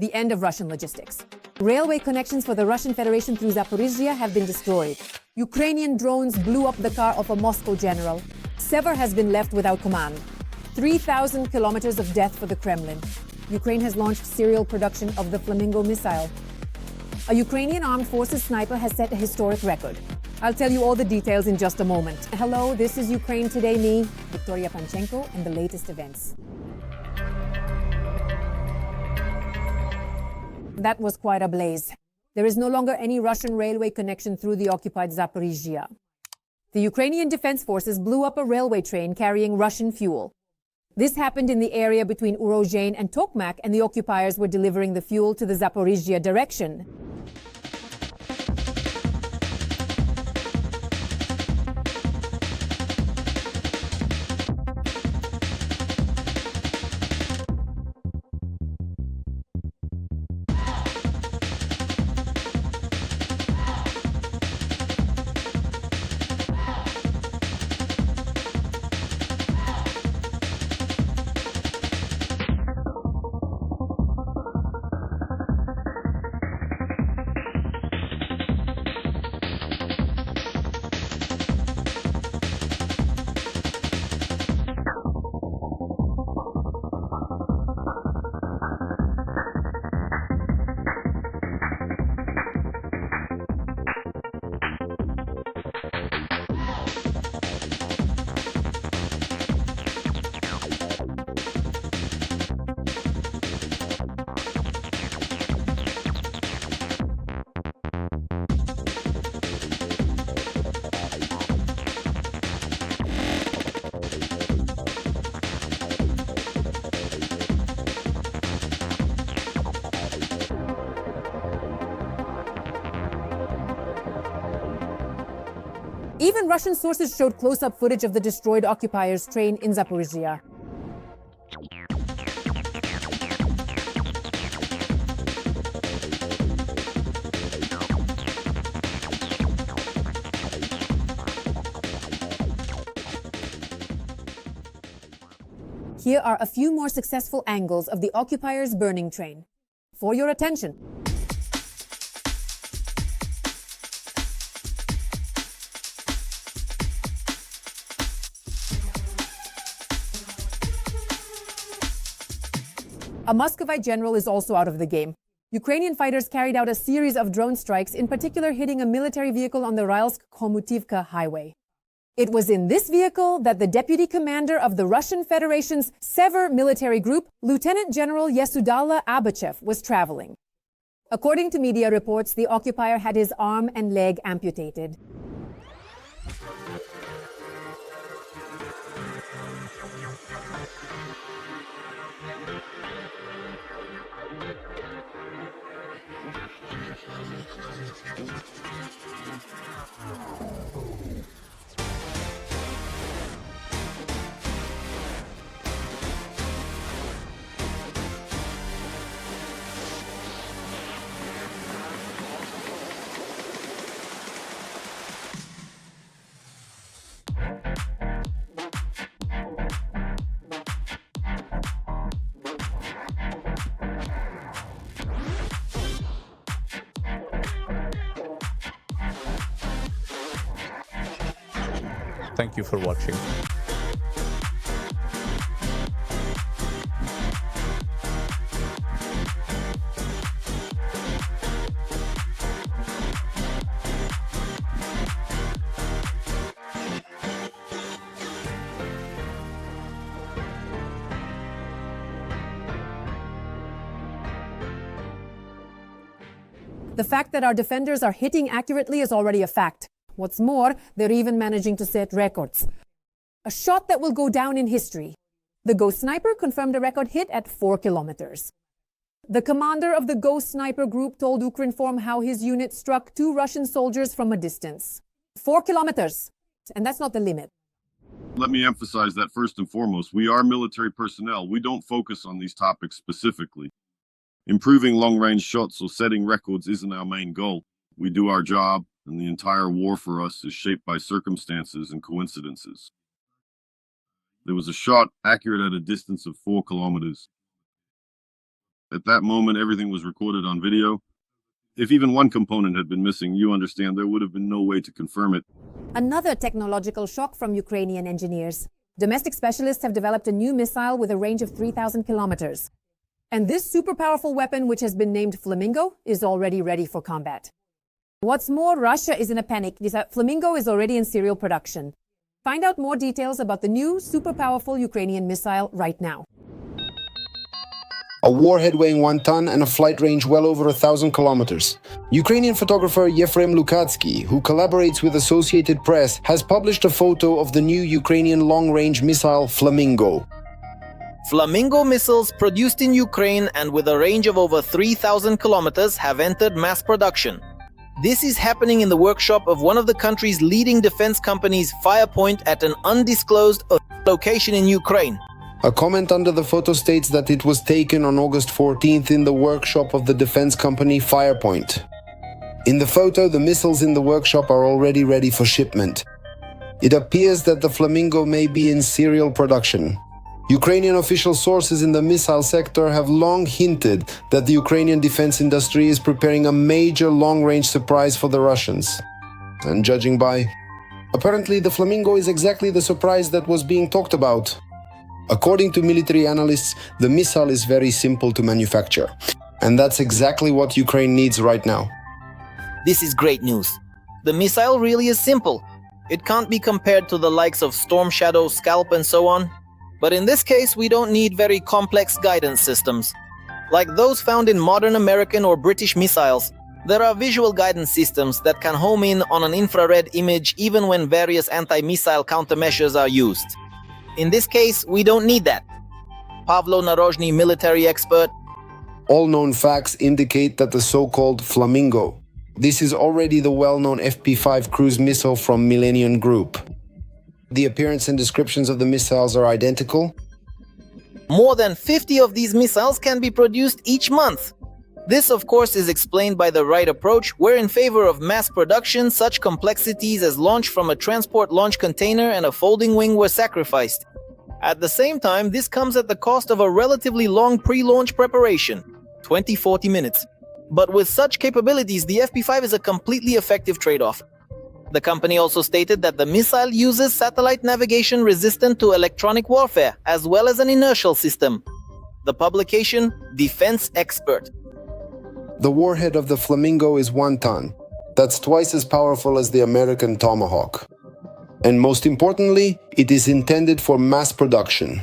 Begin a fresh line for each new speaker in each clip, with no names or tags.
the end of Russian logistics. Railway connections for the Russian Federation through Zaporizhzhia have been destroyed. Ukrainian drones blew up the car of a Moscow general. Sever has been left without command. 3,000 kilometers of death for the Kremlin. Ukraine has launched serial production of the Flamingo missile. A Ukrainian armed forces sniper has set a historic record. I'll tell you all the details in just a moment. Hello, this is Ukraine Today, me, Victoria Panchenko, and the latest events. That was quite a blaze. There is no longer any Russian railway connection through the occupied Zaporizhzhia. The Ukrainian Defense Forces blew up a railway train carrying Russian fuel. This happened in the area between Urozhain and Tokmak, and the occupiers were delivering the fuel to the Zaporizhzhia direction. Even Russian sources showed close-up footage of the destroyed occupiers' train in Zaporizhzhia. Here are a few more successful angles of the occupiers' burning train. For your attention. A Muscovite general is also out of the game. Ukrainian fighters carried out a series of drone strikes, in particular hitting a military vehicle on the Rylsk-Khomutivka highway. It was in this vehicle that the deputy commander of the Russian Federation's Sever military group, Lieutenant General Yesudallah Abachev, was traveling. According to media reports, the occupier had his arm and leg amputated.
Thank you for watching.
The fact that our defenders are hitting accurately is already a fact. What's more, they're even managing to set records. A shot that will go down in history. The Ghost Sniper confirmed a record hit at 4 kilometers. The commander of the Ghost Sniper group told Ukrinform how his unit struck 2 Russian soldiers from a distance. 4 kilometers. And that's not the limit.
Let me emphasize that first and foremost, we are military personnel. We don't focus on these topics specifically. Improving long-range shots or setting records isn't our main goal. We do our job, and the entire war for us is shaped by circumstances and coincidences. There was a shot accurate at a distance of 4 kilometers. At that moment, everything was recorded on video. If even one component had been missing, you understand there would have been no way to confirm it.
Another technological shock from Ukrainian engineers. Domestic specialists have developed a new missile with a range of 3,000 kilometers. And this super powerful weapon, which has been named Flamingo, is already ready for combat. What's more, Russia is in a panic. Flamingo is already in serial production. Find out more details about the new super powerful Ukrainian missile right now.
A warhead weighing 1 ton and a flight range well over 1,000 kilometers. Ukrainian photographer Yefrem Lukatsky, who collaborates with Associated Press, has published a photo of the new Ukrainian long-range missile Flamingo.
Flamingo missiles produced in Ukraine and with a range of over 3,000 kilometers have entered mass production. This is happening in the workshop of one of the country's leading defense companies, Firepoint, at an undisclosed location in Ukraine.
A comment under the photo states that it was taken on August 14th in the workshop of the defense company Firepoint. In the photo, the missiles in the workshop are already ready for shipment. It appears that the Flamingo may be in serial production. Ukrainian official sources in the missile sector have long hinted that the Ukrainian defense industry is preparing a major long-range surprise for the Russians. And judging by, apparently the Flamingo is exactly the surprise that was being talked about. According to military analysts, the missile is very simple to manufacture. And that's exactly what Ukraine needs right now.
This is great news. The missile really is simple. It can't be compared to the likes of Storm Shadow, Scalp, and so on. But in this case, we don't need very complex guidance systems. Like those found in modern American or British missiles, there are visual guidance systems that can home in on an infrared image even when various anti-missile countermeasures are used. In this case, we don't need that. Pavlo Narozhny, military expert.
All known facts indicate that the so-called Flamingo, this is already the well-known FP5 cruise missile from Millennium Group. The appearance and descriptions of the missiles are identical.
More than 50 of these missiles can be produced each month. This, of course, is explained by the right approach, where in favor of mass production, such complexities as launch from a transport launch container and a folding wing were sacrificed. At the same time, this comes at the cost of a relatively long pre-launch preparation, 20-40 minutes. But with such capabilities, the FP5 is a completely effective trade-off. The company also stated that the missile uses satellite navigation resistant to electronic warfare, as well as an inertial system. The publication, Defense Expert.
The warhead of the Flamingo is 1 ton. That's twice as powerful as the American Tomahawk. And most importantly, it is intended for mass production.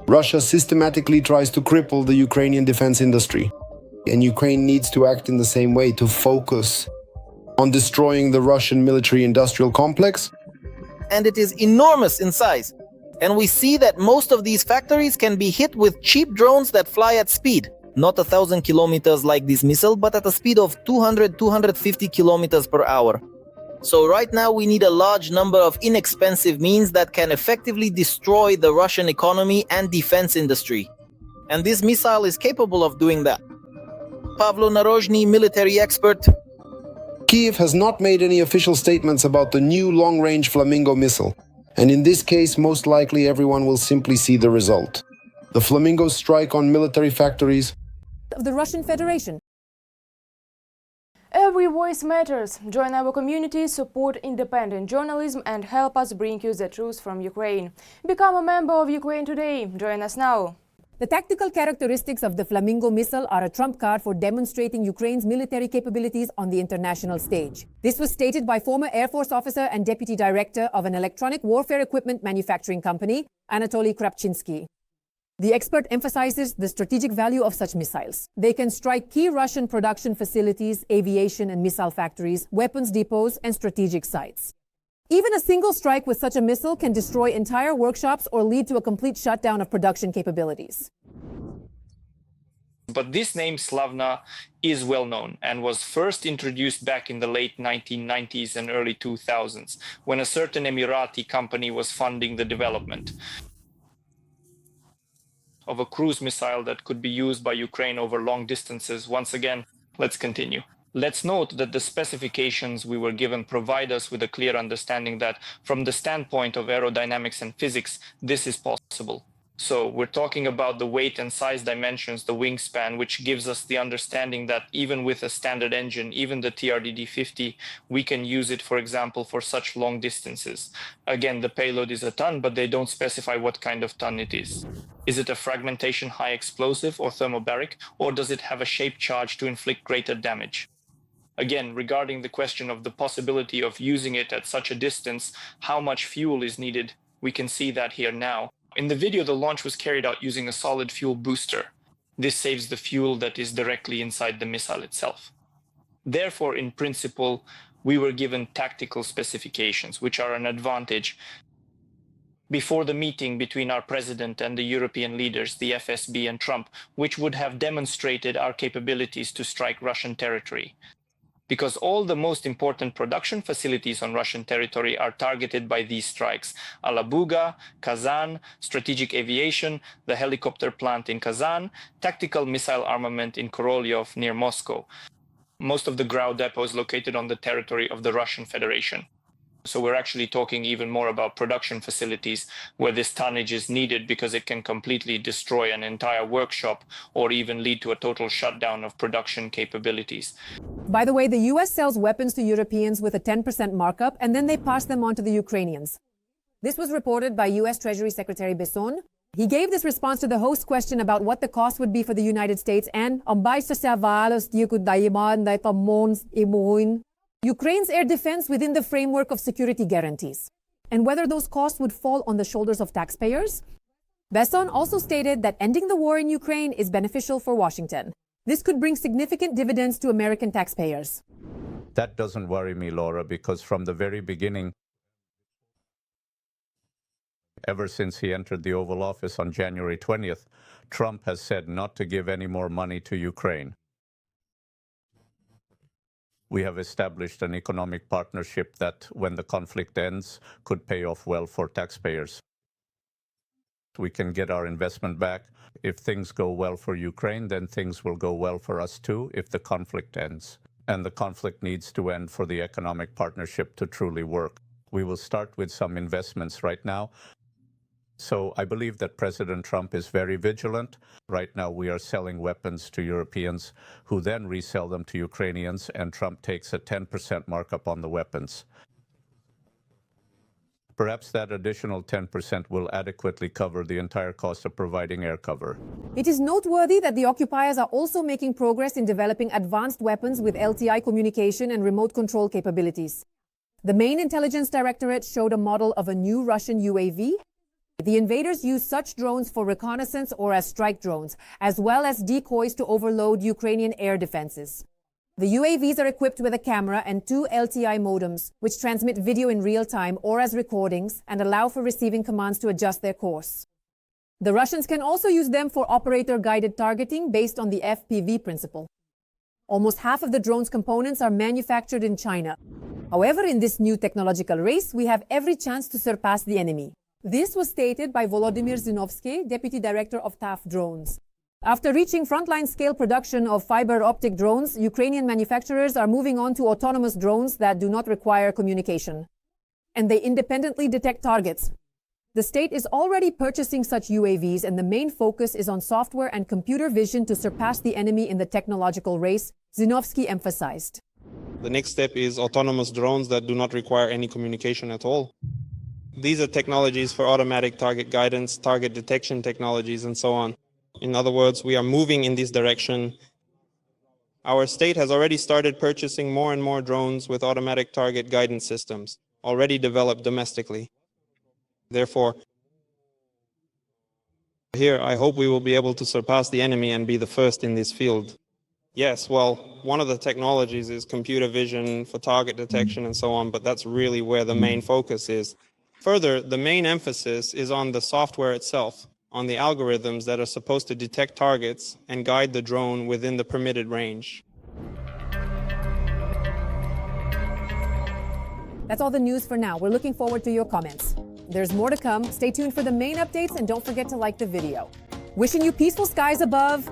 Russia systematically tries to cripple the Ukrainian defense industry. And Ukraine needs to act in the same way, to focus on destroying the Russian military-industrial complex.
And it is enormous in size. And we see that most of these factories can be hit with cheap drones that fly at speed. Not 1,000 kilometers like this missile, but at a speed of 200-250 kilometers per hour. So right now we need a large number of inexpensive means that can effectively destroy the Russian economy and defense industry. And this missile is capable of doing that. Pavlo Narozhny, military expert.
Kyiv has not made any official statements about the new long-range Flamingo missile, and in this case, most likely everyone will simply see the result. The Flamingos strike on military factories
Of the Russian Federation.
Every voice matters. Join our community, support independent journalism and help us bring you the truth from Ukraine. Become a member of Ukraine today. Join us now.
The tactical characteristics of the Flamingo missile are a trump card for demonstrating Ukraine's military capabilities on the international stage. This was stated by former Air Force officer and deputy director of an electronic warfare equipment manufacturing company, Anatoly Krapchinsky. The expert emphasizes the strategic value of such missiles. They can strike key Russian production facilities, aviation and missile factories, weapons depots, and strategic sites. Even a single strike with such a missile can destroy entire workshops or lead to a complete shutdown of production capabilities.
But this name Slavna is well known and was first introduced back in the late 1990s and early 2000s, when a certain Emirati company was funding the development of a cruise missile that could be used by Ukraine over long distances. Once again, let's continue. Let's note that the specifications we were given provide us with a clear understanding that from the standpoint of aerodynamics and physics, this is possible. So we're talking about the weight and size dimensions, the wingspan, which gives us the understanding that even with a standard engine, even the TRDD-50, we can use it, for example, for such long distances. Again, the payload is a ton, but they don't specify what kind of ton it is. Is it a fragmentation high explosive or thermobaric, or does it have a shaped charge to inflict greater damage? Again, regarding the question of the possibility of using it at such a distance, how much fuel is needed, we can see that here now. In the video, the launch was carried out using a solid fuel booster. This saves the fuel that is directly inside the missile itself. Therefore, in principle, we were given tactical specifications, which are an advantage. Before the meeting between our president and the European leaders, the FSB and Trump, which would have demonstrated our capabilities to strike Russian territory. Because all the most important production facilities on Russian territory are targeted by these strikes. Alabuga, Kazan, strategic aviation, the helicopter plant in Kazan, tactical missile armament in Korolyov near Moscow. Most of the ground depot is located on the territory of the Russian Federation. So we're actually talking even more about production facilities where this tonnage is needed because it can completely destroy an entire workshop or even lead to a total shutdown of production capabilities.
By the way, the US sells weapons to Europeans with a 10% markup, and then they pass them on to the Ukrainians. This was reported by US Treasury Secretary Besson. He gave this response to the host's question about what the cost would be for the United States and Ukraine's air defense within the framework of security guarantees, and whether those costs would fall on the shoulders of taxpayers. Besson also stated that ending the war in Ukraine is beneficial for Washington. This could bring significant dividends to American taxpayers.
That doesn't worry me, Laura, because from the very beginning, ever since he entered the Oval Office on January 20th, Trump has said not to give any more money to Ukraine. We have established an economic partnership that, when the conflict ends, could pay off well for taxpayers. We can get our investment back. If things go well for Ukraine, then things will go well for us too if the conflict ends. And the conflict needs to end for the economic partnership to truly work. We will start with some investments right now. So I believe that President Trump is very vigilant. Right now we are selling weapons to Europeans who then resell them to Ukrainians, and Trump takes a 10% markup on the weapons. Perhaps that additional 10% will adequately cover the entire cost of providing air cover.
It is noteworthy that the occupiers are also making progress in developing advanced weapons with LTI communication and remote control capabilities. The main intelligence directorate showed a model of a new Russian UAV. The invaders use such drones for reconnaissance or as strike drones, as well as decoys to overload Ukrainian air defenses. The UAVs are equipped with a camera and 2 LTI modems, which transmit video in real time or as recordings and allow for receiving commands to adjust their course. The Russians can also use them for operator-guided targeting based on the FPV principle. Almost half of the drone's components are manufactured in China. However, in this new technological race, we have every chance to surpass the enemy. This was stated by Volodymyr Zinovsky, Deputy Director of TAF Drones. After reaching frontline scale production of fiber optic drones, Ukrainian manufacturers are moving on to autonomous drones that do not require communication. And they independently detect targets. The state is already purchasing such UAVs, and the main focus is on software and computer vision to surpass the enemy in the technological race, Zinovsky emphasized.
The next step is autonomous drones that do not require any communication at all. These are technologies for automatic target guidance, target detection technologies, and so on. In other words, we are moving in this direction. Our state has already started purchasing more and more drones with automatic target guidance systems, already developed domestically. Therefore, here I hope we will be able to surpass the enemy and be the first in this field. Yes, well, one of the technologies is computer vision for target detection and so on, but that's really where the main focus is. Further, the main emphasis is on the software itself, on the algorithms that are supposed to detect targets and guide the drone within the permitted range.
That's all the news for now. We're looking forward to your comments. There's more to come. Stay tuned for the main updates and don't forget to like the video. Wishing you peaceful skies above